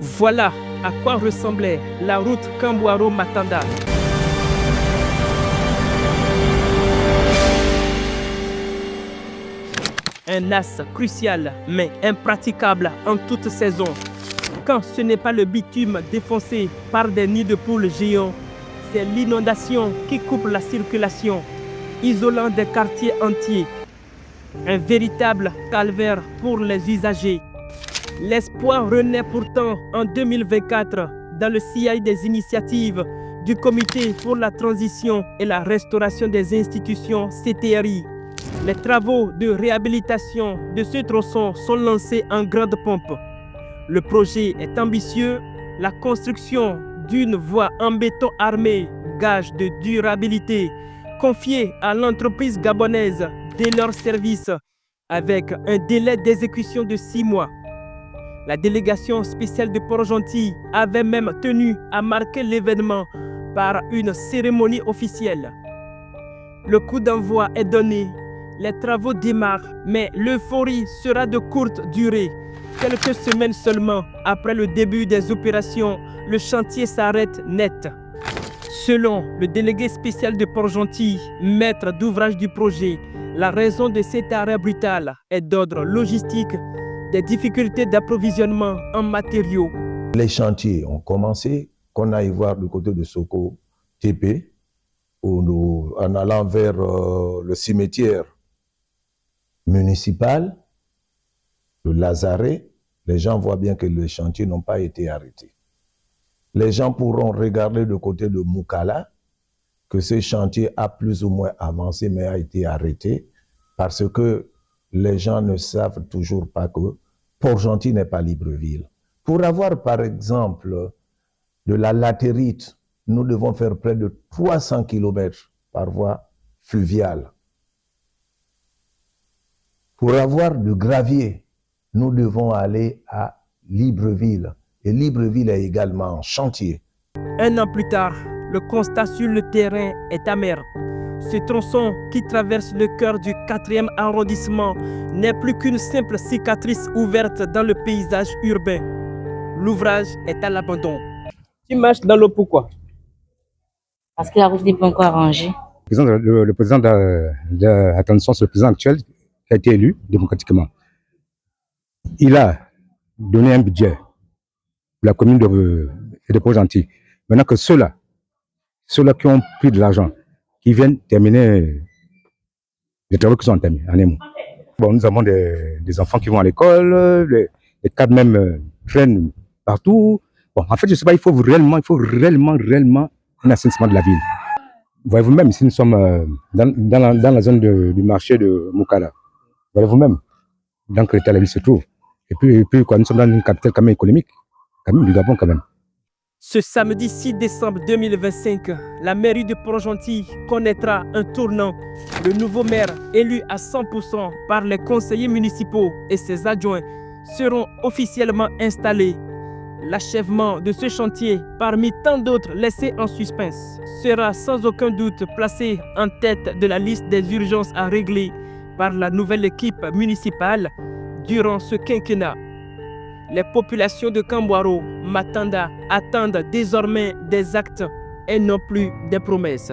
Voilà à quoi ressemblait la route Kambouaro-Matanda. Un as crucial mais impraticable en toute saison. Quand ce n'est pas le bitume défoncé par des nids de poules géants, c'est l'inondation qui coupe la circulation, isolant des quartiers entiers. Un véritable calvaire pour les usagers. L'espoir renaît pourtant en 2024 dans le sillage des initiatives du Comité pour la transition et la restauration des institutions CTRI. Les travaux de réhabilitation de ce tronçon sont lancés en grande pompe. Le projet est ambitieux, la construction d'une voie en béton armé, gage de durabilité, confiée à l'entreprise gabonaise dès leur service avec un délai d'exécution de 6 mois. La délégation spéciale de Port-Gentil avait même tenu à marquer l'événement par une cérémonie officielle. Le coup d'envoi est donné, les travaux démarrent, mais l'euphorie sera de courte durée. Quelques semaines seulement après le début des opérations, le chantier s'arrête net. Selon le délégué spécial de Port-Gentil, maître d'ouvrage du projet, la raison de cet arrêt brutal est d'ordre logistique, des difficultés d'approvisionnement en matériaux. Les chantiers ont commencé, qu'on aille voir du côté de Soko TP, en allant vers le cimetière municipal, le Lazaret, les gens voient bien que les chantiers n'ont pas été arrêtés. Les gens pourront regarder du côté de Moukala, que ce chantier a plus ou moins avancé, mais a été arrêté, parce que les gens ne savent toujours pas que Port-Gentil n'est pas Libreville. Pour avoir, par exemple, de la latérite, nous devons faire près de 300 km par voie fluviale. Pour avoir du gravier, nous devons aller à Libreville. Et Libreville est également en chantier. Un an plus tard, le constat sur le terrain est amer. Ce tronçon qui traverse le cœur du 4e arrondissement n'est plus qu'une simple cicatrice ouverte dans le paysage urbain. L'ouvrage est à l'abandon. Tu marches dans l'eau pourquoi? Parce que la route n'est pas encore arrangée. Le président de la transition, c'est le président actuel qui a été élu démocratiquement. Il a donné un budget pour la commune de Port-Gentil. Maintenant que ceux-là qui ont pris de l'argent, qui viennent terminer les travaux qui sont entamés, en un mot. Bon, nous avons des enfants qui vont à l'école, les cadres même traînent partout. Bon, en fait, je ne sais pas, il faut réellement un assainissement de la ville. Voyez-vous même, ici nous sommes dans la zone du marché de Moukala. Voyez-vous même, dans quel état la ville se trouve. Et puis quoi, nous sommes dans une capitale quand même économique, quand même du Gabon quand même. Ce samedi 6 décembre 2025, la mairie de Port-Gentil connaîtra un tournant. Le nouveau maire, élu à 100% par les conseillers municipaux et ses adjoints, seront officiellement installés. L'achèvement de ce chantier, parmi tant d'autres laissés en suspens, sera sans aucun doute placé en tête de la liste des urgences à régler par la nouvelle équipe municipale durant ce quinquennat. Les populations de Kambouaro, Matanda attendent désormais des actes et non plus des promesses.